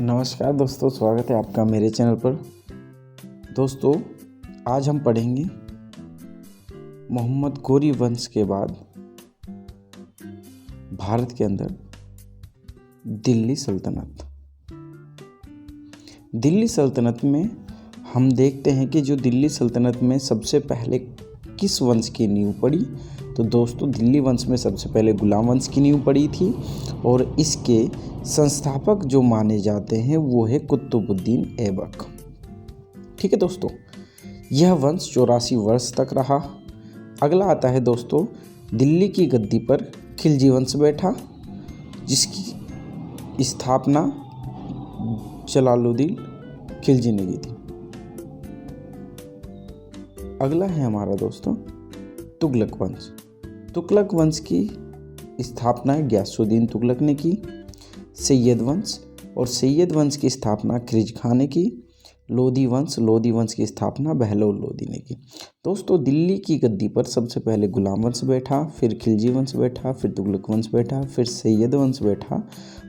नमस्कार दोस्तों, स्वागत है आपका मेरे चैनल पर। दोस्तों, आज हम पढ़ेंगे मोहम्मद गोरी वंश के बाद भारत के अंदर दिल्ली सल्तनत। दिल्ली सल्तनत में हम देखते हैं कि जो दिल्ली सल्तनत में सबसे पहले किस वंश की नींव पड़ी। तो दोस्तों, दिल्ली वंश में सबसे पहले गुलाम वंश की नींव पड़ी थी और इसके संस्थापक जो माने जाते हैं वो है कुतुबुद्दीन ऐबक। ठीक है दोस्तों, यह वंश 84 वर्ष तक रहा। अगला आता है दोस्तों, दिल्ली की गद्दी पर खिलजी वंश बैठा, जिसकी स्थापना जलालुद्दीन खिलजी ने की थी। अगला है हमारा दोस्तों तुगलक वंश। तुगलक वंश की स्थापना गयासुद्दीन तुगलक ने की। सैयद वंश और सैयद वंश की स्थापना खिलजी खां ने की। लोधी वंश की स्थापना बहलोल लोधी ने की। दोस्तों, दिल्ली की गद्दी पर सबसे पहले गुलाम वंश बैठा, फिर खिलजी वंश बैठा, फिर तुगलक वंश बैठा, फिर सैयद वंश बैठा,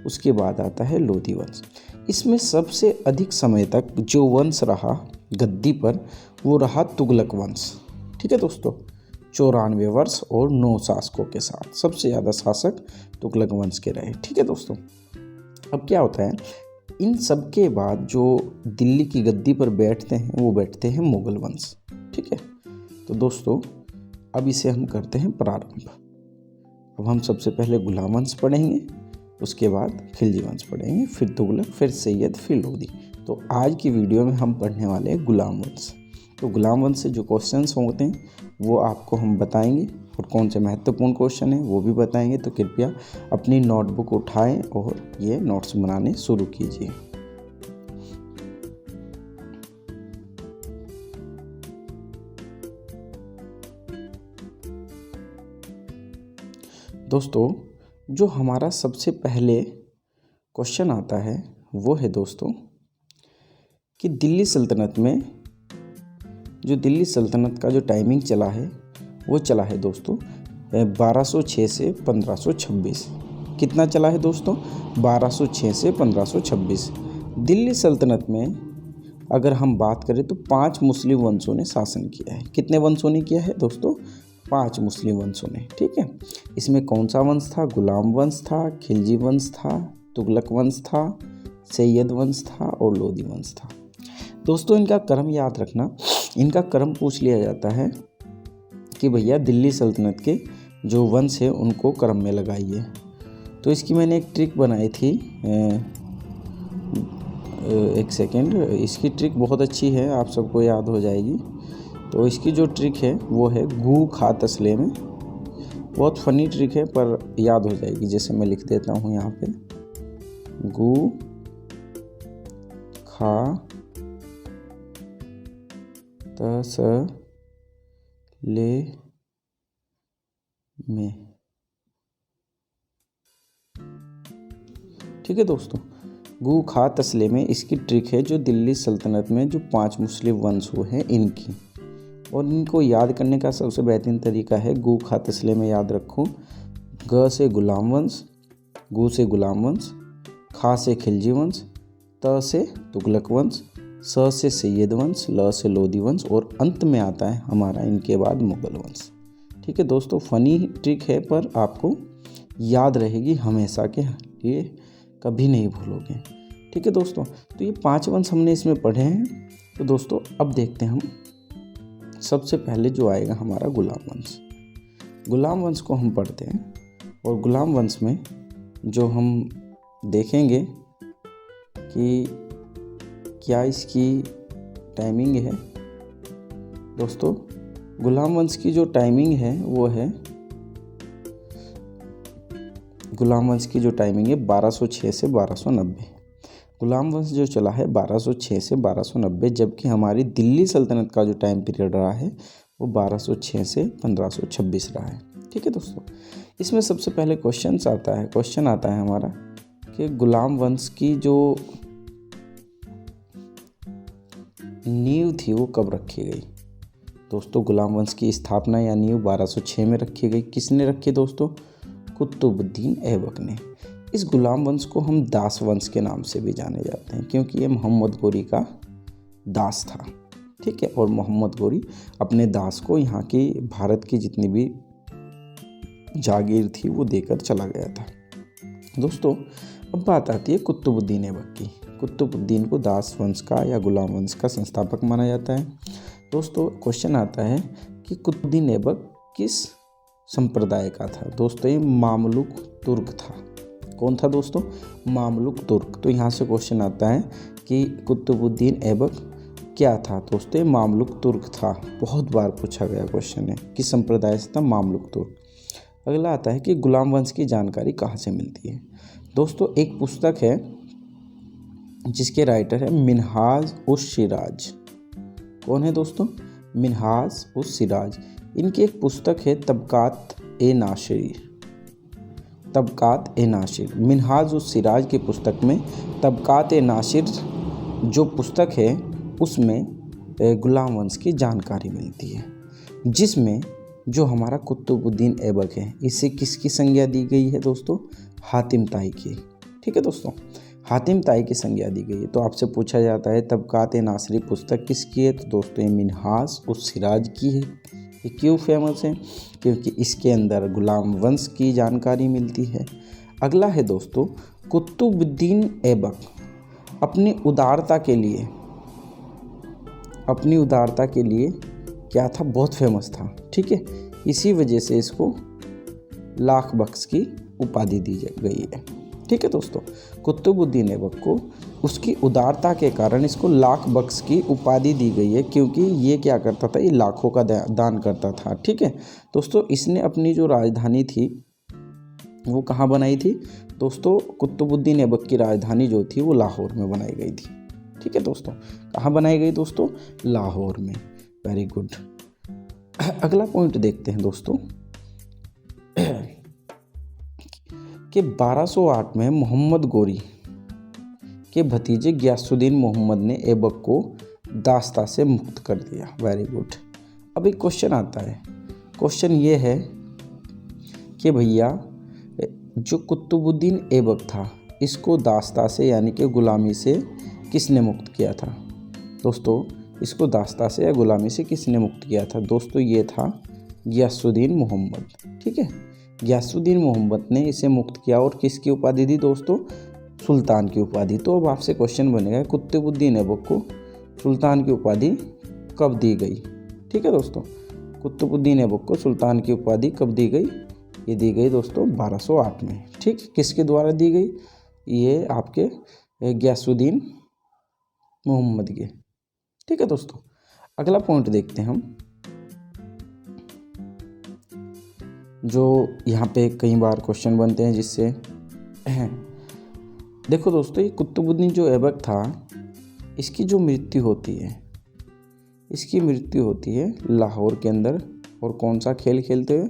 उसके बाद आता है लोधी वंश। इसमें सबसे अधिक समय तक जो वंश रहा गद्दी पर वो रहा तुगलक वंश। ठीक है दोस्तों, 94 वर्ष और 9 शासकों के साथ सबसे ज़्यादा शासक तुगलक वंश के रहे। ठीक है दोस्तों, अब क्या होता है, इन सब के बाद जो दिल्ली की गद्दी पर बैठते हैं वो बैठते हैं मुगल वंश। ठीक है, तो दोस्तों अब इसे हम करते हैं प्रारंभ। अब हम सबसे पहले गुलाम वंश पढ़ेंगे, उसके बाद खिलजी वंश पढ़ेंगे, फिर तुगलक, फिर सैयद, फिर लोधी। तो आज की वीडियो में हम पढ़ने वाले हैं गुलाम वंश। तो गुलाम वंश से जो क्वेश्चंस होते हैं वो आपको हम बताएंगे और कौन से महत्वपूर्ण क्वेश्चन हैं वो भी बताएंगे। तो कृपया अपनी नोटबुक उठाएं और ये नोट्स बनाने शुरू कीजिए। दोस्तों, जो हमारा सबसे पहले क्वेश्चन आता है वो है दोस्तों कि दिल्ली सल्तनत में जो दिल्ली सल्तनत का जो टाइमिंग चला है वो चला है दोस्तों 1206 से 1526। कितना चला है दोस्तों? 1206 से 1526। दिल्ली सल्तनत में अगर हम बात करें तो 5 मुस्लिम वंशों ने शासन किया है। कितने वंशों ने किया है दोस्तों? 5 मुस्लिम वंशों ने। ठीक है, इसमें कौन सा वंश था? गुलाम वंश था, खिलजी वंश था, तुगलक वंश था, सैयद वंश था और लोधी वंश था। दोस्तों, इनका क्रम याद रखना। इनका क्रम पूछ लिया जाता है कि भैया दिल्ली सल्तनत के जो वंश है उनको क्रम में लगाइए। तो इसकी मैंने एक ट्रिक बनाई थी, एक सेकेंड, इसकी ट्रिक बहुत अच्छी है, आप सबको याद हो जाएगी। तो इसकी जो ट्रिक है वो है गू खा तसले में। बहुत फनी ट्रिक है पर याद हो जाएगी। जैसे मैं लिख देता हूँ यहाँ पे, गू खा तसले में। ठीक है दोस्तों, गू खा तसले में इसकी ट्रिक है जो दिल्ली सल्तनत में जो 5 मुस्लिम वंश हुए हैं इनकी। और इनको याद करने का सबसे बेहतरीन तरीका है गू खा तसले में याद रखो। ग से गुलाम वंश, गू से गुलाम वंश, खा से खिलजी वंश, त से तुगलक वंश, स से सैयद वंश, ल से लोधी वंश और अंत में आता है हमारा इनके बाद मुगल वंश। ठीक है दोस्तों, फनी ट्रिक है पर आपको याद रहेगी हमेशा के लिए, कभी नहीं भूलोगे। ठीक है दोस्तों, तो ये 5 वंश हमने इसमें पढ़े हैं। तो दोस्तों अब देखते हैं हम सबसे पहले जो आएगा हमारा गुलाम वंश। गुलाम वंश को हम पढ़ते हैं और गुलाम वंश में जो हम देखेंगे कि क्या इसकी टाइमिंग है। दोस्तों, गुलाम वंश की जो टाइमिंग है वो है, गुलाम वंश की जो टाइमिंग है 1206 से 1290। गुलाम वंश जो चला है 1206 से 1290, जबकि हमारी दिल्ली सल्तनत का जो टाइम पीरियड रहा है वो 1206 से 1526 रहा है। ठीक है दोस्तों, इसमें सबसे पहले क्वेश्चन आता है हमारा कि गुलाम वंश की जो नींव थी वो कब रखी गई। दोस्तों, गुलाम वंश की स्थापना या नींव 1206 में रखी गई। किसने रखी दोस्तों? कुतुबुद्दीन ऐबक ने। इस गुलाम वंश को हम दास वंश के नाम से भी जाने जाते हैं, क्योंकि ये मोहम्मद गोरी का दास था। ठीक है, और मोहम्मद गोरी अपने दास को यहाँ की भारत की जितनी भी जागीर थी वो देकर चला गया था। दोस्तों, अब बात आती है कुतुबुद्दीन ऐबक की। कुतुबुद्दीन को दास वंश का या गुलाम वंश का संस्थापक माना जाता है। दोस्तों, क्वेश्चन आता है कि कुतुबुद्दीन ऐबक किस संप्रदाय का था। दोस्तों, ये मामलुक तुर्क था। कौन था दोस्तों? मामलुक तुर्क। तो यहाँ से क्वेश्चन आता है कि कुतुबुद्दीन ऐबक क्या था। दोस्तों, ये मामलुक तुर्क था। बहुत बार पूछा गया क्वेश्चन है, किस संप्रदाय से था? मामलुक तुर्क। अगला आता है कि गुलाम वंश की जानकारी कहाँ से मिलती है। दोस्तों, एक पुस्तक है जिसके राइटर है मिनहाज उस सिराज। कौन है दोस्तों? मिनहाज उस सिराज। इनकी एक पुस्तक है तबकात ए नासिर। तबकात ए नासिर। मिनहाज उस सिराज की पुस्तक में तबकात ए नासिर जो पुस्तक है उसमें गुलाम वंश की जानकारी मिलती है, जिसमें जो हमारा कुतुबुद्दीन ऐबक है इसे किसकी संज्ञा दी गई है दोस्तों? हातिम ताई की। ठीक है दोस्तों, हातिम ताई की संज्ञा दी गई है। तो आपसे पूछा जाता है तबकात ए नासिरी पुस्तक किसकी है? तो दोस्तों, ये मिनहाज उस सिराज की है। ये क्यों फेमस है? क्योंकि इसके अंदर गुलाम वंश की जानकारी मिलती है। अगला है दोस्तों, कुतुबुद्दीन ऐबक अपनी उदारता के लिए क्या था? बहुत फेमस था। ठीक है, इसी वजह से इसको लाख बख्श की उपाधि दी गई है। ठीक है दोस्तों, कुतुबुद्दीन ऐबक को उसकी उदारता के कारण इसको लाख बख्श की उपाधि दी गई है, क्योंकि ये क्या करता था? ये लाखों का दान करता था। ठीक है दोस्तों, इसने अपनी जो राजधानी थी वो कहाँ बनाई थी? दोस्तों, कुतुबुद्दीन ऐबक की राजधानी जो थी वो लाहौर में बनाई गई थी। ठीक है दोस्तों, कहाँ बनाई गई दोस्तों? लाहौर में। Very good. अगला पॉइंट देखते हैं दोस्तों कि 1208 में मोहम्मद गोरी के भतीजे गियासुद्दीन मोहम्मद ने ऐबक को दास्ता से मुक्त कर दिया। Very good. अब एक क्वेश्चन आता है। क्वेश्चन ये है कि भैया जो कुतुबुद्दीन ऐबक था इसको दास्ता से यानी कि गुलामी से किसने मुक्त किया था? दोस्तों, इसको दास्ता से या गुलामी से किसने मुक्त किया था? दोस्तों, ये था गियासुद्दीन मोहम्मद। ठीक है, गियासुद्दीन मोहम्मद ने इसे मुक्त किया और किसकी उपाधि दी दोस्तों? सुल्तान की उपाधि। तो अब आपसे क्वेश्चन बनेगा कुतुबुद्दीन ऐबक को सुल्तान की उपाधि कब दी गई? ठीक है दोस्तों, कुतुबुद्दीन ऐबक को सुल्तान की उपाधि कब दी गई? ये दी गई दोस्तों 1208 में। ठीक, किसके द्वारा दी गई? ये आपके गियासुद्दीन मोहम्मद के। ठीक है दोस्तों, अगला पॉइंट देखते हैं हम, जो यहाँ पे कई बार क्वेश्चन बनते हैं जिससे देखो दोस्तों, ये कुतुबुद्दीन जो ऐबक था इसकी जो मृत्यु होती है, इसकी मृत्यु होती है लाहौर के अंदर। और कौन सा खेल खेलते हुए?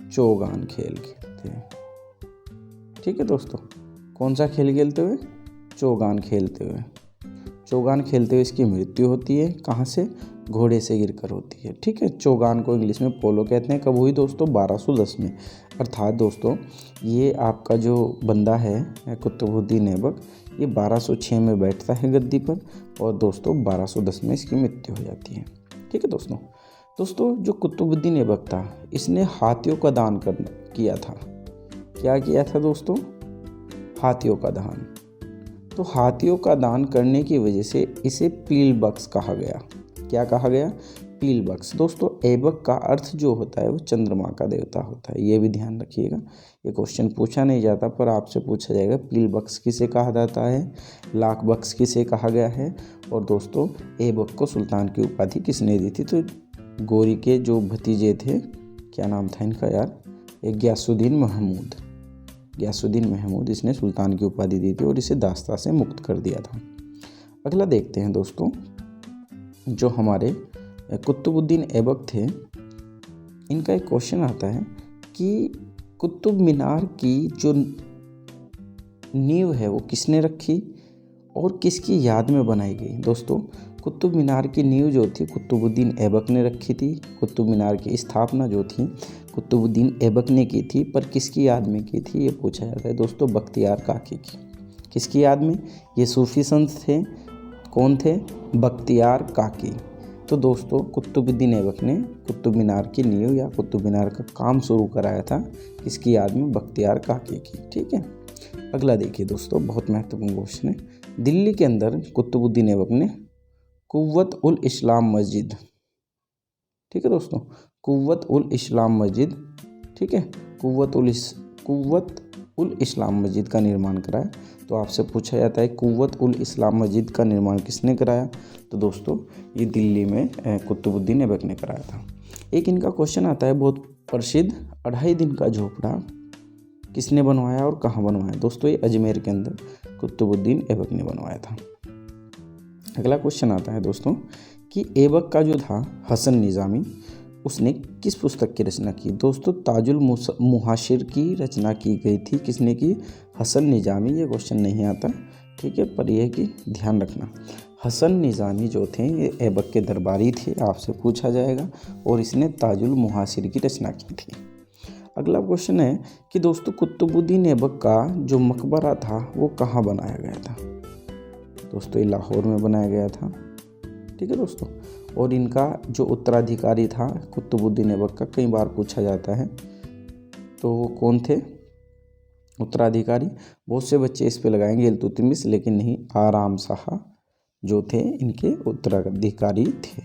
चौगान खेल खेलते हुए। ठीक है दोस्तों, कौन सा खेल खेलते हुए? चौगान खेलते हुए। चौगान खेलते हुए इसकी मृत्यु होती है। कहाँ से? घोड़े से गिरकर होती है। ठीक है, चौगान को इंग्लिश में पोलो कहते हैं। कब हुई दोस्तों? 1210 में। अर्थात दोस्तों, ये आपका जो बंदा है कुतुबुद्दीन ऐबक, ये 1206 में बैठता है गद्दी पर और दोस्तों 1210 में इसकी मृत्यु हो जाती है। ठीक है दोस्तों, जो कुतुबुद्दीन ऐबक था इसने हाथियों का दान किया था। क्या किया था दोस्तों? हाथियों का दान। तो हाथियों का दान करने की वजह से इसे पील बख्श कहा गया। क्या कहा गया? पील बख्श। दोस्तों, ऐबक का अर्थ जो होता है वो चंद्रमा का देवता होता है, ये भी ध्यान रखिएगा। ये क्वेश्चन पूछा नहीं जाता पर आपसे पूछा जाएगा पील बख्श किसे कहा जाता है, लाख बख्श किसे कहा गया है, और दोस्तों ऐबक को सुल्तान की उपाधि किसने दी थी? तो गोरी के जो भतीजे थे, क्या नाम था इनका यार? गियासुद्दीन महमूद। गियासुद्दीन महमूद इसने सुल्तान की उपाधि दी थी और इसे दास्ता से मुक्त कर दिया था। अगला देखते हैं दोस्तों, जो हमारे कुतुबुद्दीन ऐबक थे इनका एक क्वेश्चन आता है कि कुतुब मीनार की जो नींव है वो किसने रखी और किसकी याद में बनाई गई? दोस्तों, कुतुब मीनार की नींव जो थी कुतुबुद्दीन ऐबक ने रखी थी। कुतुब मीनार की स्थापना जो थी कुतुबुद्दीन ऐबक ने की थी, पर किसकी याद में की थी ये पूछा जाता है दोस्तों, बख्तियार काकी की। किसकी याद में? ये सूफी संत थे। कौन थे? बख्तियार काकी। तो दोस्तों कुतुबुद्दीन ऐबक ने कुतुब मीनार की नींव या कुतुब मीनार का काम शुरू कराया था किसकी याद में? बख्तियार काकी की। ठीक है, अगला देखिए दोस्तों, बहुत महत्वपूर्ण क्वेश्चन है। दिल्ली के अंदर कुतुबुद्दीन ऐबक ने कुव्वत उल इस्लाम मस्जिद, ठीक है दोस्तों, कुव्वत उल इस्लाम मस्जिद, ठीक है, कुव्वत उल इस्लाम मस्जिद का निर्माण कराया। तो आपसे पूछा जाता है कुव्वत उल इस्लाम मस्जिद का निर्माण किसने कराया? तो दोस्तों ये दिल्ली में कुतुबुद्दीन ऐबक ने कराया था। एक इनका क्वेश्चन आता है बहुत प्रसिद्ध, 2.5 दिन का झोपड़ा किसने बनवाया और कहाँ बनवाया? दोस्तों ये अजमेर के अंदर कुतुबुद्दीन ऐबक ने बनवाया था। अगला क्वेश्चन आता है दोस्तों कि ऐबक का जो था हसन निज़ामी, उसने किस पुस्तक की रचना की? दोस्तों ताजुल मुहाशिर की रचना की गई थी। किसने की? हसन निज़ामी। ये क्वेश्चन नहीं आता, ठीक है, पर यह कि ध्यान रखना, हसन निज़ामी जो थे ये ऐबक के दरबारी थे, आपसे पूछा जाएगा, और इसने ताजुल मुहाशिर की रचना की थी। अगला क्वेश्चन है कि दोस्तों कुतुबुद्दीन ऐबक का जो मकबरा था वो कहाँ बनाया गया था? दोस्तों ये लाहौर में बनाया गया था, ठीक है दोस्तों। और इनका जो उत्तराधिकारी था कुतुबुद्दीन ऐबक का, कई बार पूछा जाता है, तो वो कौन थे उत्तराधिकारी? बहुत से बच्चे इस पे लगाएंगे इल्तुतमिश, लेकिन नहीं, आराम शाह जो थे इनके उत्तराधिकारी थे।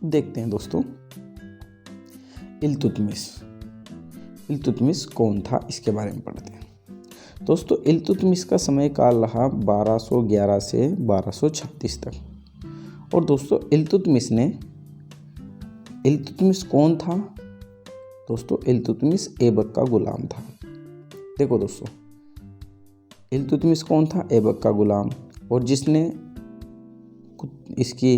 देखते हैं दोस्तों इल्तुतमिश कौन था, इसके बारे में पढ़ते हैं। दोस्तों इल्तुतमिश का समय काल रहा 1211 से 1236 तक। और दोस्तों इल्तुतमिश कौन था? दोस्तों इल्तुतमिश ऐबक का गुलाम था। देखो दोस्तों इल्तुतमिश कौन था? ऐबक का गुलाम। और जिसने इसकी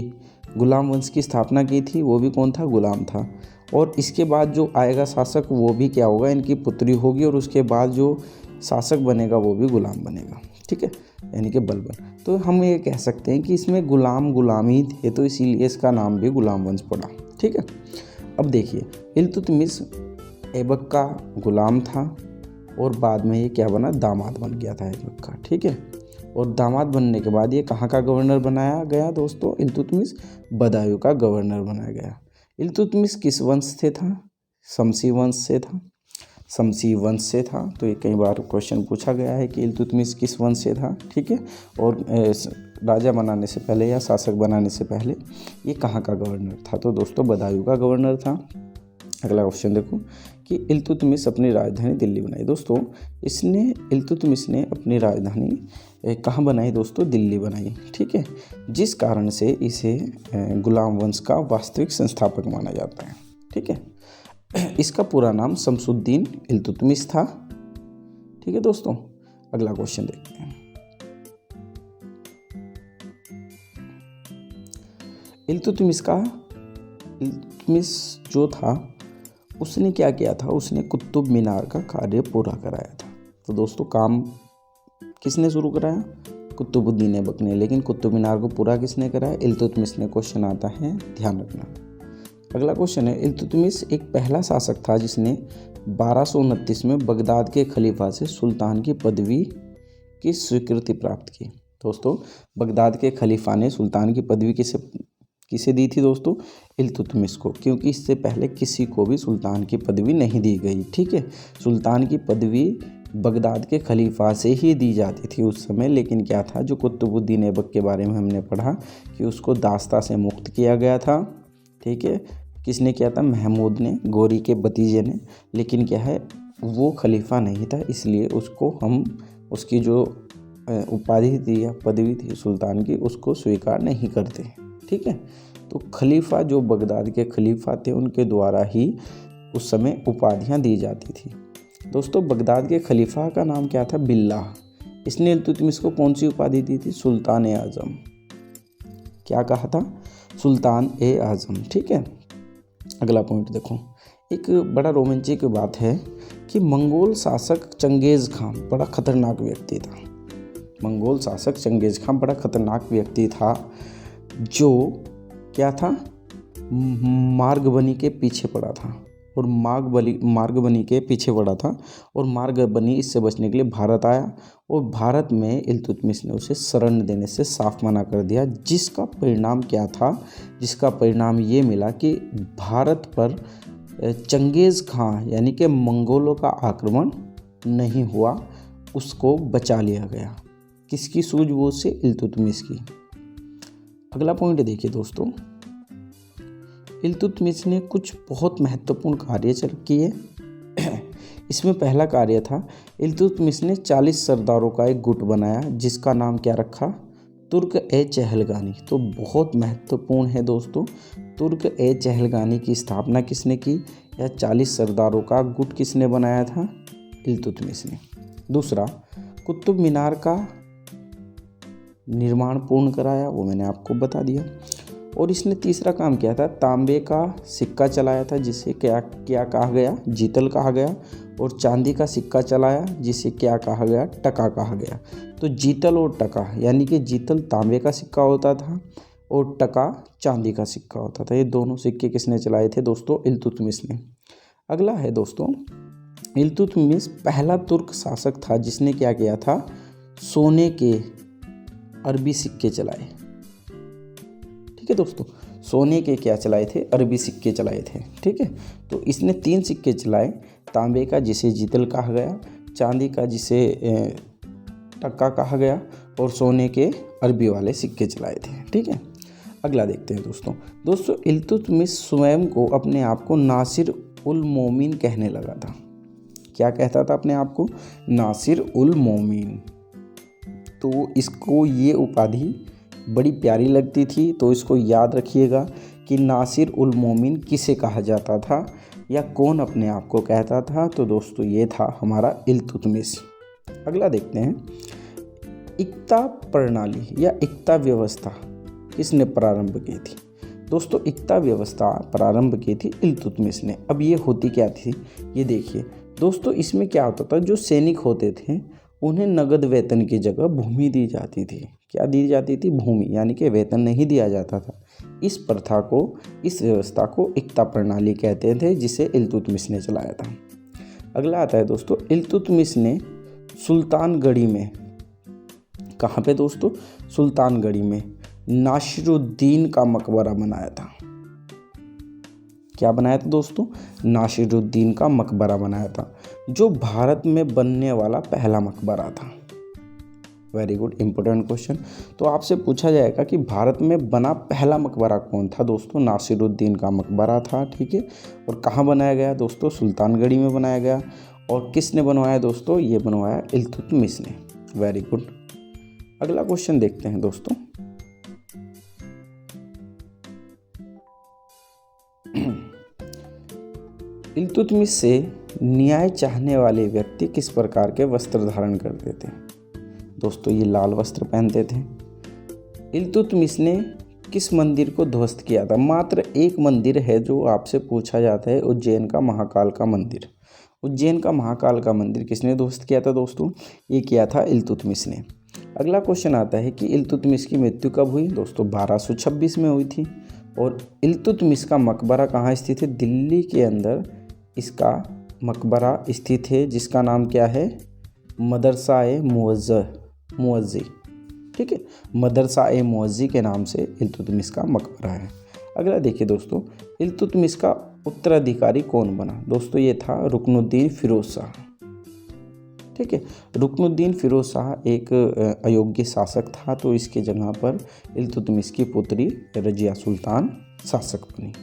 गुलाम वंश की स्थापना की थी वो भी कौन था? गुलाम था। और इसके बाद जो आएगा शासक वो भी क्या होगा? इनकी पुत्री होगी, और उसके बाद जो शासक बनेगा वो भी गुलाम बनेगा, ठीक है, यानी कि बलबन। तो हम ये कह सकते हैं कि इसमें गुलाम ही थे, तो इसीलिए इसका नाम भी गुलाम वंश पड़ा, ठीक है। अब देखिए इल्तुतमिश ऐबक का गुलाम था, और बाद में ये क्या बना? दामाद बन गया था ऐबक का, ठीक है। और दामाद बनने के बाद ये कहाँ का गवर्नर बनाया गया दोस्तों? इल्तुतमिश बदायूं का गवर्नर बनाया गया। इल्तुतमिश किस वंश से था? शमसी वंश से था। शमसी वंश से था। तो ये कई बार क्वेश्चन पूछा गया है कि इल्तुतमिश किस वंश से था, ठीक है। और राजा बनाने से पहले या शासक बनाने से पहले ये कहाँ का गवर्नर था? तो दोस्तों बदायूं का गवर्नर था। अगला क्वेश्चन देखो कि इल्तुतमिश अपनी राजधानी दिल्ली बनाई। दोस्तों इल्तुतमिश ने अपनी राजधानी कहाँ बनाई? दोस्तों दिल्ली बनाई, ठीक है, जिस कारण से इसे गुलाम वंश का वास्तविक संस्थापक माना जाता है, ठीक है। इसका पूरा नाम शमसुद्दीन इल्तुतमिश था, ठीक है दोस्तों। अगला क्वेश्चन देखते हैं। इल्तुतमिश जो था उसने क्या किया था? उसने कुतुब मीनार का कार्य पूरा कराया था। तो दोस्तों काम किसने शुरू कराया? कुतुबुद्दीन ऐबक ने। लेकिन कुतुब मीनार को पूरा किसने कराया? इल्तुतमिश ने। क्वेश्चन आता है, ध्यान रखना। अगला क्वेश्चन है, इल्तुतमिश एक पहला शासक था जिसने 1229 में बगदाद के खलीफा से सुल्तान की पदवी की स्वीकृति प्राप्त की। दोस्तों बगदाद के खलीफा ने सुल्तान की पदवी किसे दी थी? दोस्तों इल्तुतमिश को, क्योंकि इससे पहले किसी को भी सुल्तान की पदवी नहीं दी गई, ठीक है। सुल्तान की पदवी बगदाद के खलीफा से ही दी जाती थी उस समय। लेकिन क्या था, जो कुतुबुद्दीन ऐबक के बारे में हमने पढ़ा कि उसको दास्ता से मुक्त किया गया था, ठीक है। किसने किया था? महमूद ने, गोरी के भतीजे ने। लेकिन क्या है, वो खलीफा नहीं था, इसलिए उसको हम उसकी जो उपाधि थी या पदवी थी सुल्तान की, उसको स्वीकार नहीं करते, ठीक है। तो खलीफा जो बगदाद के खलीफा थे उनके द्वारा ही उस समय उपाधियां दी जाती थी। दोस्तों बगदाद के खलीफा का नाम क्या था? बिल्लाह। इसने इल्तुतमिश को कौन सी उपाधि दी थी? सुल्तान ए आज़म। क्या कहा था? सुल्तान ए आज़म, ठीक है। अगला पॉइंट देखो, एक बड़ा रोमांचक बात है कि मंगोल शासक चंगेज़ खान बड़ा खतरनाक व्यक्ति था। मंगोल शासक चंगेज खान बड़ा खतरनाक व्यक्ति था, जो क्या था, मार्गबनी के पीछे पड़ा था और मार्गबनी के पीछे पड़ा था और मार्गबनी इससे बचने के लिए भारत आया और भारत में इल्तुतमिश ने उसे शरण देने से साफ मना कर दिया, जिसका परिणाम क्या था, जिसका परिणाम ये मिला कि भारत पर चंगेज़ खां यानी कि मंगोलों का आक्रमण नहीं हुआ, उसको बचा लिया गया। किसकी सूझबूझ से? इल्तुतमिश की। अगला पॉइंट देखिए दोस्तों, इल्तुतमिश ने कुछ बहुत महत्वपूर्ण कार्य किए। इसमें पहला कार्य था, इल्तुतमिश ने 40 सरदारों का एक गुट बनाया, जिसका नाम क्या रखा? तुर्क-ए-चहलगानी। तो बहुत महत्वपूर्ण है दोस्तों, तुर्क-ए-चहलगानी की स्थापना किसने की? या 40 सरदारों का गुट किसने बनाया था? इल्तुतमिश ने। दूसरा, कुतुब मीनार का निर्माण पूर्ण कराया, वो मैंने आपको बता दिया। और इसने तीसरा काम किया था, तांबे का सिक्का चलाया था, जिसे क्या कहा गया? जीतल कहा गया। और चांदी का सिक्का चलाया, जिसे क्या कहा गया? टका कहा गया। तो जीतल और टका, यानी कि जीतल तांबे का सिक्का होता था और टका चांदी का सिक्का होता था। ये दोनों सिक्के किसने चलाए थे दोस्तों? इल्तुतमिश ने। अगला है दोस्तों, इल्तुतमिश पहला तुर्क शासक था जिसने क्या किया था? सोने के अरबी सिक्के चलाए। ठीक है दोस्तों, सोने के क्या चलाए थे? अरबी सिक्के चलाए थे। ठीक है, तो इसने 3 सिक्के चलाए, तांबे का जिसे जीतल कहा गया, चांदी का जिसे टक्का कहा गया, और सोने के अरबी वाले सिक्के चलाए थे। ठीक है, अगला देखते हैं दोस्तों, इल्तुतमिश स्वयं को अपने आप को नासिर उल मोमिन कहने लगा था। क्या कहता था अपने आप को? नासिर उल मोमिन। तो इसको ये उपाधि बड़ी प्यारी लगती थी, तो इसको याद रखिएगा कि नासिर उल मोमिन किसे कहा जाता था या कौन अपने आप को कहता था। तो दोस्तों ये था हमारा इल्तुतमिश। अगला देखते हैं, इक्ता प्रणाली या इक्ता व्यवस्था किसने प्रारंभ की थी? दोस्तों इक्ता व्यवस्था प्रारंभ की थी इल्तुतमिश ने। अब ये होती क्या थी, ये देखिए दोस्तों, इसमें क्या होता था, जो सैनिक होते थे उन्हें नगद वेतन की जगह भूमि दी जाती थी। क्या दी जाती थी? भूमि, यानी कि वेतन नहीं दिया जाता था। इस प्रथा को, इस व्यवस्था को इक्ता प्रणाली कहते थे, जिसे इल्तुतमिश ने चलाया था। अगला आता है दोस्तों, इल्तुतमिश ने सुल्तानगढ़ी में, कहाँ पे दोस्तों? सुल्तानगढ़ी में नासिरुद्दीन का मकबरा बनाया था। क्या बनाया था दोस्तों? नासिरुद्दीन का मकबरा बनाया था, जो भारत में बनने वाला पहला मकबरा था। Very good, important question. तो आपसे पूछा जाएगा कि भारत में बना पहला मकबरा कौन था? दोस्तों नासिरुद्दीन का मकबरा था। ठीक है, और कहाँ बनाया गया दोस्तों? सुल्तानगढ़ी में बनाया गया। और किसने बनवाया दोस्तों? ये बनवाया इल्तुतमिश ने। Very good. अगला क्वेश्चन देखते हैं दोस्तों, इल्तुतमिश से न्याय चाहने वाले व्यक्ति किस प्रकार के वस्त्र धारण करते थे? दोस्तों ये लाल वस्त्र पहनते थे। इल्तुतमिश ने किस मंदिर को ध्वस्त किया था? मात्र एक मंदिर है जो आपसे पूछा जाता है, उज्जैन का महाकाल का मंदिर। उज्जैन का महाकाल का मंदिर किसने ध्वस्त किया था दोस्तों? ये किया था इल्तुतमिश ने। अगला क्वेश्चन आता है कि इल्तुतमिश की मृत्यु कब हुई? दोस्तों 1226 में हुई थी। और इल्तुतमिश का मकबरा कहाँ स्थित है? दिल्ली के अंदर इसका मकबरा स्थित है, जिसका नाम क्या है? मदरसा-ए-मुअज़्ज़ी। ठीक है, मदरसा-ए-मुअज़्ज़ी के नाम से इल्तुतमिश का मकबरा है। अगला देखिए दोस्तों, इल्तुतमिश का उत्तराधिकारी कौन बना? दोस्तों ये था रुकनुद्दीन फिरोज शाह। ठीक है, रुकनुद्दीन फिरोज शाह एक अयोग्य शासक था, तो इसके जगह पर इल्तुतमिश की पुत्री रजिया सुल्तान शासक बनी।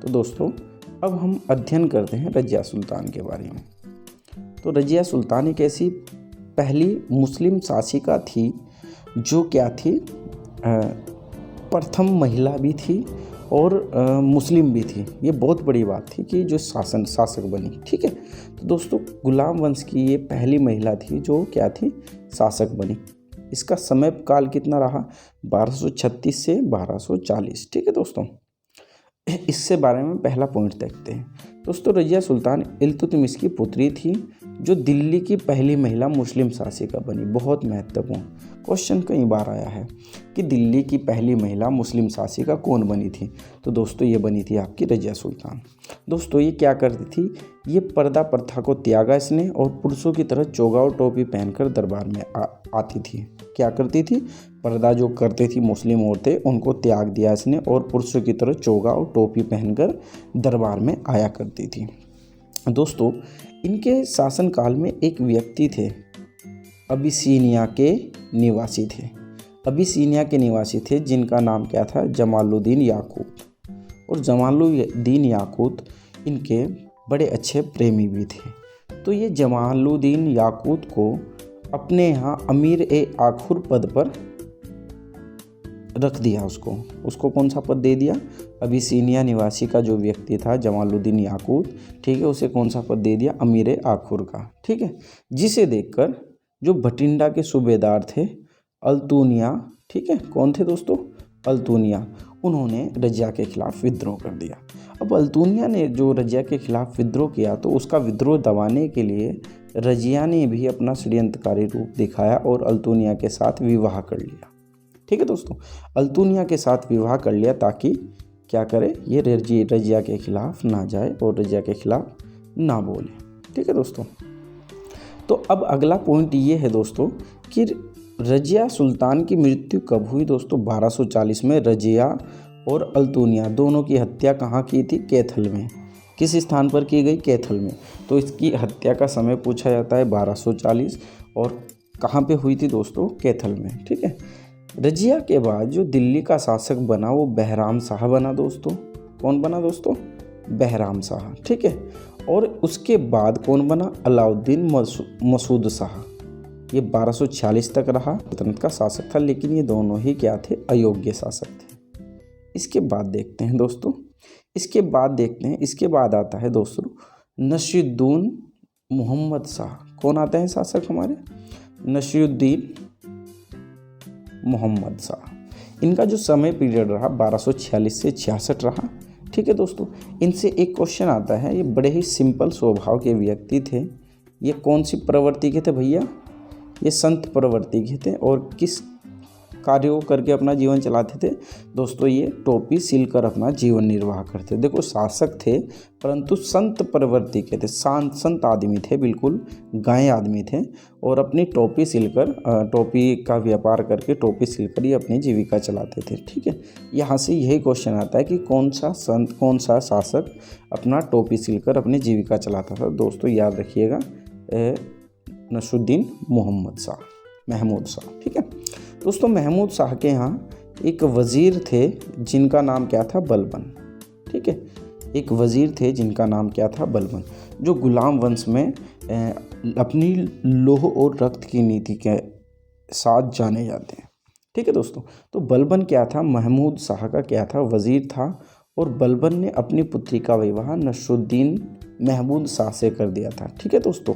तो दोस्तों अब हम अध्ययन करते हैं रजिया सुल्तान के बारे में। तो रजिया सुल्तान एक ऐसी पहली मुस्लिम शासिका थी जो क्या थी? प्रथम महिला भी थी और मुस्लिम भी थी। ये बहुत बड़ी बात थी कि जो शासक बनी। ठीक है, तो दोस्तों गुलाम वंश की ये पहली महिला थी जो क्या थी? शासक बनी। इसका समय काल कितना रहा? 1236 से 1240। ठीक है दोस्तों, इससे बारे में पहला पॉइंट देखते हैं। दोस्तों रजिया सुल्तान इल्तुतमिश की पुत्री थी जो दिल्ली की पहली महिला मुस्लिम शासिका बनी। बहुत महत्वपूर्ण क्वेश्चन कई बार आया है कि दिल्ली की पहली महिला मुस्लिम शासिका कौन बनी थी। तो दोस्तों ये बनी थी आपकी रजिया सुल्तान। दोस्तों ये क्या करती थी, ये पर्दा प्रथा को त्यागा इसने और पुरुषों की तरह चोगा और टोपी पहनकर दरबार में आती थी। क्या करती थी, पर्दा जो करती थी मुस्लिम औरतें उनको त्याग दिया इसने और पुरुषों की तरह चोगा और टोपी पहनकर दरबार में आया करती थी। दोस्तों इनके शासनकाल में एक व्यक्ति थे, अबिसीनिया के निवासी थे। अबिसीनिया के निवासी थे जिनका नाम क्या था, जमालुद्दीन याकूत। और जमालुद्दीन याकूत इनके बड़े अच्छे प्रेमी भी थे। तो ये जमालुद्दीन याकूत को अपने यहाँ अमीर ए आखुर पद पर रख दिया। उसको कौन सा पद दे दिया, अबिसीनिया निवासी का जो व्यक्ति था जमालुद्दीन याकूत, ठीक है, उसे कौन सा पद दे दिया, अमीर ए आखुर का, ठीक है। जिसे देखकर जो भटिंडा के सूबेदार थे अल्तुनिया, ठीक है, कौन थे दोस्तों, अल्तुनिया, उन्होंने रजिया के खिलाफ विद्रोह कर दिया। अब अल्तुनिया ने जो रजिया के खिलाफ विद्रोह किया तो उसका विद्रोह दबाने के लिए रजिया ने भी अपना षड्यंत्रकारी रूप दिखाया और अल्तुनिया के साथ विवाह कर लिया। ठीक है दोस्तों, अल्तुनिया के साथ विवाह कर लिया ताकि क्या करे, ये रजिया के खिलाफ ना जाए और रजिया के खिलाफ ना बोले। ठीक है दोस्तों, तो अब अगला पॉइंट ये है दोस्तों कि रजिया सुल्तान की मृत्यु कब हुई। दोस्तों 1240 में रजिया और अल्तुनिया दोनों की हत्या कहाँ की थी, कैथल में। किस स्थान पर की गई, कैथल में। तो इसकी हत्या का समय पूछा जाता है 1240 और कहाँ पे हुई थी दोस्तों, कैथल में। ठीक है, रजिया के बाद जो दिल्ली का शासक बना वो बहराम शाह बना दोस्तों। कौन बना दोस्तों, बहराम शाह। ठीक है, और उसके बाद कौन बना, अलाउद्दीन मसूद शाह। ये 1246 तक रहा, सल्तनत का शासक था, लेकिन ये दोनों ही क्या थे, अयोग्य शासक थे। इसके बाद देखते हैं दोस्तों, इसके बाद आता है दोस्तों नसीरुद्दीन मोहम्मद शाह। कौन आते हैं शासक हमारे, नसीरुद्दीन मोहम्मद शाह। इनका जो समय पीरियड रहा 1246 से 66 रहा। ठीक है दोस्तों, इनसे एक क्वेश्चन आता है, ये बड़े ही सिंपल स्वभाव के व्यक्ति थे। ये कौन सी प्रवृत्ति के थे भैया, ये संत प्रवृत्ति के थे। और किस कार्यों करके अपना जीवन चलाते थे दोस्तों, ये टोपी सिलकर अपना जीवन निर्वाह करते। देखो शासक थे परंतु संत प्रवृत्ति के थे, संत आदमी थे, बिल्कुल गाय आदमी थे। और अपनी टोपी सिलकर, टोपी का व्यापार करके टोपी सिलकर ये अपनी जीविका चलाते थे। ठीक है, यहाँ से यही क्वेश्चन आता है कि कौन सा संत, कौन सा शासक अपना टोपी सिलकर अपनी जीविका चलाता था। दोस्तों याद रखिएगा, नसीरुद्दीन महमूद शाह। ठीक है दोस्तों, महमूद शाह के यहाँ एक वज़ीर थे जिनका नाम क्या था, बलबन। ठीक है, एक वज़ीर थे जिनका नाम क्या था, बलबन, जो गुलाम वंश में अपनी लौह और रक्त की नीति के साथ जाने जाते हैं। ठीक है दोस्तों, तो बलबन क्या था, महमूद शाह का क्या था, वज़ीर था। और बलबन ने अपनी पुत्री का विवाह नसीरुद्दीन महमूद शाह से कर दिया था। ठीक है दोस्तों,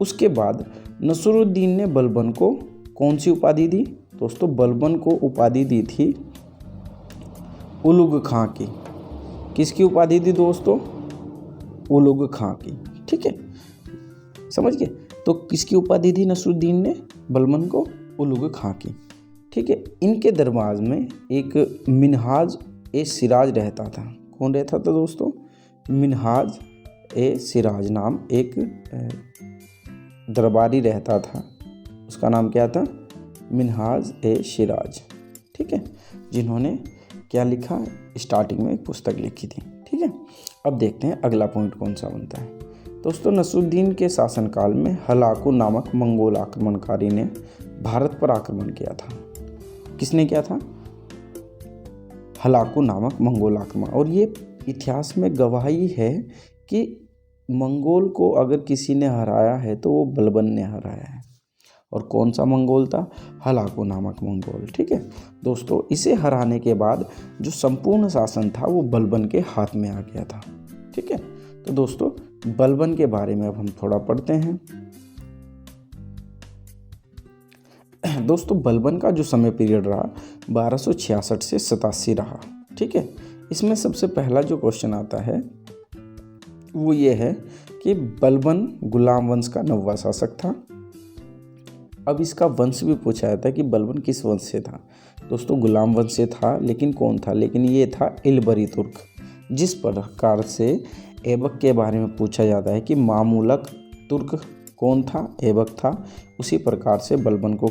उसके बाद नसीरुद्दीन ने बलबन को कौन सी उपाधि दी दोस्तों, बलबन को उपाधि दी थी उलुग खां की। किसकी उपाधि दी दोस्तों, उलुग खां की। ठीक है, समझ गए। तो किसकी उपाधि दी नसीरुद्दीन ने बलबन को, उलुग खां की। ठीक है, इनके दरबार में एक मिनहाज ए सिराज रहता था। कौन रहता था दोस्तों, मिनहाज ए सिराज नाम एक दरबारी रहता था। उसका नाम क्या था, मिनहाज ए सिराज। ठीक है, जिन्होंने क्या लिखा, स्टार्टिंग में एक पुस्तक लिखी थी। ठीक है, अब देखते हैं अगला पॉइंट कौन सा बनता है दोस्तों। नसीरुद्दीन के शासनकाल में हलाकू नामक मंगोल आक्रमणकारी ने भारत पर आक्रमण किया था। किसने किया था, हलाकू नामक मंगोल आक्रमण। और ये इतिहास में गवाही है कि मंगोल को अगर किसी ने हराया है तो वो बलबन ने हराया है। और कौन सा मंगोल था, हलाकू नामक मंगोल। ठीक है दोस्तों, इसे हराने के बाद जो संपूर्ण शासन था वो बलबन के हाथ में आ गया था। ठीक है, तो दोस्तों बलबन के बारे में अब हम थोड़ा पढ़ते हैं। दोस्तों बलबन का जो समय पीरियड रहा 1266 से 87 रहा। ठीक है, इसमें सबसे पहला जो क्वेश्चन आता है वो ये है कि बलबन गुलाम वंश का 9वां शासक था। अब इसका वंश भी पूछा जाता है कि बलबन किस वंश से था। दोस्तों गुलाम वंश से था, लेकिन कौन था, लेकिन ये था इलबरी तुर्क। जिस प्रकार से ऐबक के बारे में पूछा जाता है कि मामूलक तुर्क कौन था, ऐबक था, उसी प्रकार से बलबन को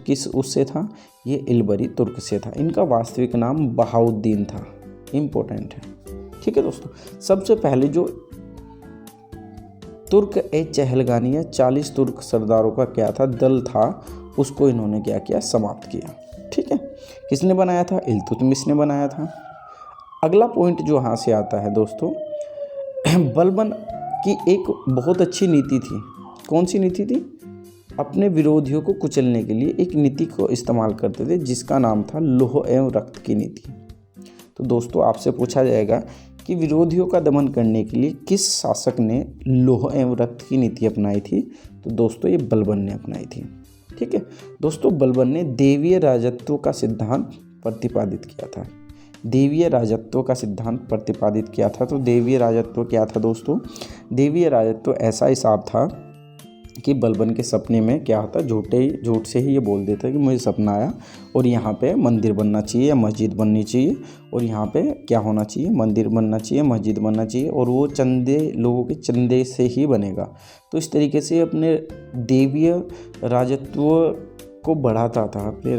किस उससे था, ये इलबरी तुर्क से था। इनका वास्तविक नाम बहाउद्दीन था, इम्पोर्टेंट है। ठीक है दोस्तों, सबसे पहले जो तुर्क ए चहलगानी या 40 तुर्क सरदारों का क्या था, दल था, उसको इन्होंने क्या किया, समाप्त किया। ठीक है, किसने बनाया था, इल्तुतमिश ने बनाया था। अगला पॉइंट जो यहाँ से आता है दोस्तों, बलबन की एक बहुत अच्छी नीति थी। कौन सी नीति थी, अपने विरोधियों को कुचलने के लिए एक नीति को इस्तेमाल करते थे जिसका नाम था लौह एवं रक्त की नीति। तो दोस्तों आपसे पूछा जाएगा कि विरोधियों का दमन करने के लिए किस शासक ने लौह एवं रक्त की नीति अपनाई थी, तो दोस्तों ये बलबन ने अपनाई थी। ठीक है दोस्तों, बलबन ने देवीय राजत्व का सिद्धांत प्रतिपादित किया था। देवीय राजत्व का सिद्धांत प्रतिपादित किया था। तो देवीय राजत्व क्या था दोस्तों, देवीय राजत्व ऐसा हिसाब था कि बलबन के सपने में क्या होता, झूठ से ही ये बोल देता कि मुझे सपना आया और यहाँ पे मंदिर बनना चाहिए या मस्जिद बननी चाहिए, और यहाँ पे क्या होना चाहिए, मंदिर बनना चाहिए, मस्जिद बनना चाहिए, और वो चंदे, लोगों के चंदे से ही बनेगा। तो इस तरीके से अपने देवीय राजत्व को बढ़ाता था, अपने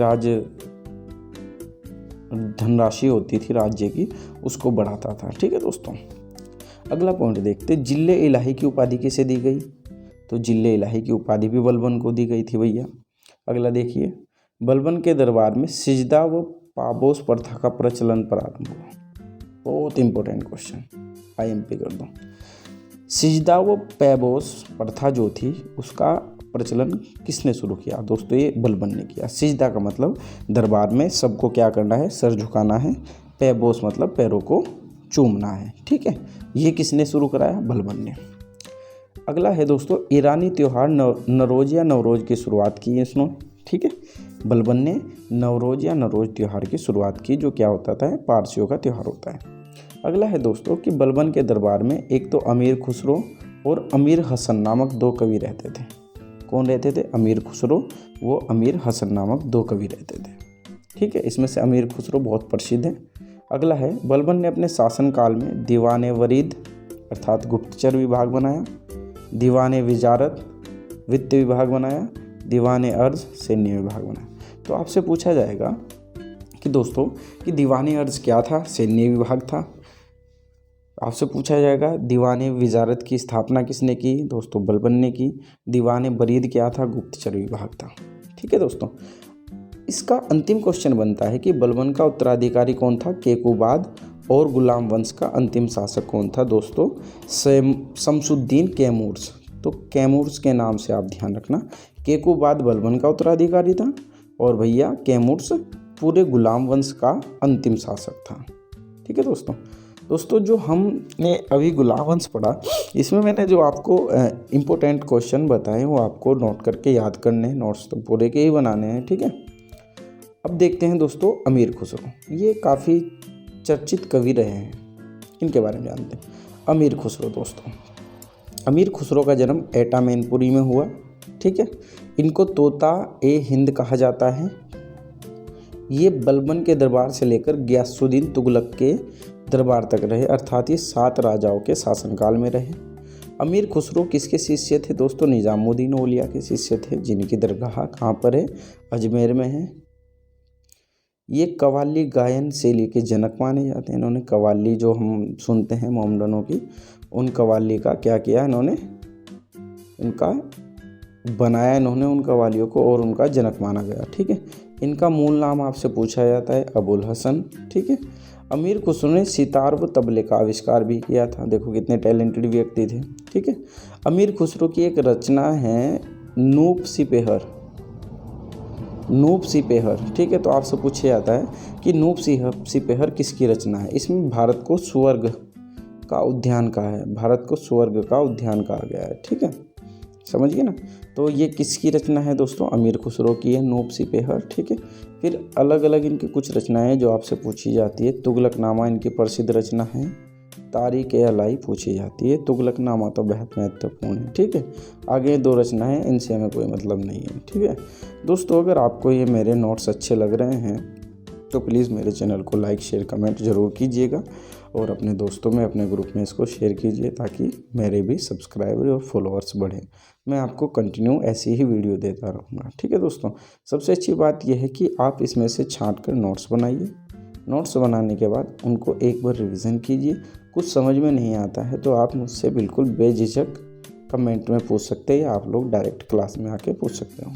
धनराशि होती थी राज्य की, उसको बढ़ाता था। ठीक है दोस्तों, अगला पॉइंट देखते, जिले इलाही की उपाधि किसे दी गई, तो जिले इलाही की उपाधि भी बलबन को दी गई थी भैया। अगला देखिए, बलबन के दरबार में सिजदा व पाबोस प्रथा का प्रचलन प्रारंभ हुआ। बहुत इंपॉर्टेंट क्वेश्चन, IMP कर दो। सिजदा व पैबोस प्रथा जो थी उसका प्रचलन किसने शुरू किया, दोस्तों ये बलबन ने किया। सिजदा का मतलब दरबार में सबको क्या करना है, सर झुकाना है। पैबोस मतलब पैरों को चूमना है। ठीक है, ये किसने शुरू कराया, बलबन ने। अगला है दोस्तों, ईरानी त्यौहार नवरोज या नवरोज की शुरुआत की है इसने। ठीक है, बलबन ने नवरोज या नवरोज त्यौहार की शुरुआत की, जो क्या होता था, पारसियों का त्यौहार होता है। अगला है दोस्तों कि बलबन के दरबार में एक तो अमीर खुसरो और अमीर हसन नामक 2 कवि रहते थे। कौन रहते थे, अमीर खुसरो वो अमीर हसन नामक 2 कवि रहते थे। ठीक है, इसमें से अमीर खुसरो बहुत प्रसिद्ध है। अगला है, बलबन ने अपने शासनकाल में दीवाने वरीद अर्थात गुप्तचर विभाग बनाया, दीवाने विजारत वित्त विभाग बनाया, दीवाने अर्ज सैन्य विभाग बनाया। तो आपसे पूछा जाएगा कि दोस्तों कि दीवाने अर्ज क्या था, सैन्य विभाग था। आपसे पूछा जाएगा दीवाने विजारत की स्थापना किसने की, दोस्तों बलबन ने की। दीवाने बरीद क्या था, गुप्तचर विभाग था। ठीक है दोस्तों, इसका अंतिम क्वेश्चन बनता है कि बलबन का उत्तराधिकारी कौन था, केकूबाद, और गुलाम वंश का अंतिम शासक कौन था, दोस्तों शमसुद्दीन कैमूर्स। तो कैमूर्स के नाम से आप ध्यान रखना, केकूबाद बलबन का उत्तराधिकारी था और भैया कैमूर्स पूरे गुलाम वंश का अंतिम शासक था। ठीक है दोस्तों जो हमने अभी गुलाम वंश पढ़ा, इसमें मैंने जो आपको इम्पोर्टेंट क्वेश्चन बताए वो आपको नोट करके याद करने हैं, नोट्स तो पूरे के ही बनाने हैं। ठीक है, अब देखते हैं दोस्तों अमीर खुसरो। ये काफ़ी चर्चित कवि रहे हैं, इनके बारे में जानते हैं। अमीर खुसरो दोस्तों, अमीर खुसरो का जन्म एटा मैनपुरी में हुआ। ठीक है, इनको तोता ए हिंद कहा जाता है। ये बलबन के दरबार से लेकर गयासुद्दीन तुगलक के दरबार तक रहे, अर्थात ये 7 राजाओं के शासनकाल में रहे। अमीर खुसरो किसके शिष्य थे दोस्तों, निजामुद्दीन औलिया के शिष्य थे, जिनकी दरगाह कहाँ पर है, अजमेर में है। ये कव्वाली गायन शैली के जनक माने जाते हैं। इन्होंने कव्वाली जो हम सुनते हैं मोमडनों की, उन कव्वाली का क्या किया इन्होंने, इनका बनाया इन्होंने उन कव्वालियों को, और उनका जनक माना गया। ठीक है, इनका मूल नाम आपसे पूछा जाता है अबुल हसन। ठीक है, अमीर खुसरो ने सितार व तबले का आविष्कार भी किया था। देखो कितने टैलेंटेड व्यक्ति थे। ठीक है, अमीर खुसरो की एक रचना है नूप सिपेहर। नूप सिपेहर, ठीक है, तो आपसे पूछा जाता है कि नूप सिपेहर किसकी रचना है। इसमें भारत को स्वर्ग का उद्यान कहा है, भारत को स्वर्ग का उद्यान कहा गया है। ठीक है, समझिए ना। तो ये किसकी रचना है दोस्तों, अमीर खुसरो की है, नूप सिपेहर। ठीक है, फिर अलग अलग इनकी कुछ रचनाएं जो आपसे पूछी जाती है। तुगलकनामा इनकी प्रसिद्ध रचना है। तारीख ए अलाई पूछी जाती है। तुगलकनामा तो बेहद महत्वपूर्ण है। ठीक है, आगे 2 रचनाएं, इनसे हमें कोई मतलब नहीं है। ठीक है दोस्तों, अगर आपको ये मेरे नोट्स अच्छे लग रहे हैं तो प्लीज़ मेरे चैनल को लाइक शेयर कमेंट ज़रूर कीजिएगा और अपने दोस्तों में, अपने ग्रुप में इसको शेयर कीजिए ताकि मेरे भी सब्सक्राइबर और फॉलोअर्स बढ़ें। मैं आपको कंटिन्यू ऐसी ही वीडियो देता रहूँगा। ठीक है दोस्तों, सबसे अच्छी बात यह है कि आप इसमें से छांट कर नोट्स बनाइए। नोट्स बनाने के बाद उनको एक बार रिवीजन कीजिए। कुछ समझ में नहीं आता है तो आप मुझसे बिल्कुल बेझिझक कमेंट में पूछ सकते हैं या आप लोग डायरेक्ट क्लास में आके पूछ सकते हो।